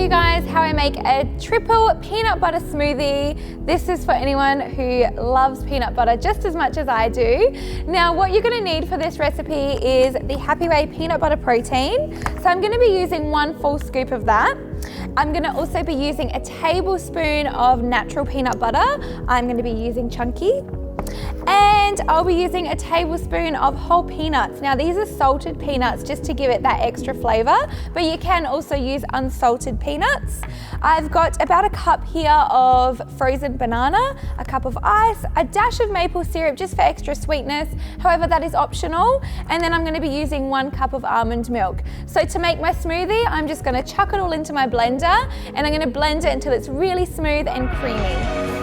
you guys how I make a triple peanut butter smoothie. This is for anyone who loves peanut butter just as much as I do. Now what you're going to need for this recipe is the Happy Way peanut butter protein. So I'm going to be using 1 full scoop of that. I'm going to also be using a tablespoon of natural peanut butter. I'm going to be using chunky. And I'll be using a tablespoon of whole peanuts. Now these are salted peanuts just to give it that extra flavor, but you can also use unsalted peanuts. I've got about a cup here of frozen banana, a cup of ice, a dash of maple syrup just for extra sweetness. However, that is optional. And then I'm going to be using 1 cup of almond milk. So to make my smoothie, I'm just going to chuck it all into my blender and I'm going to blend it until it's really smooth and creamy.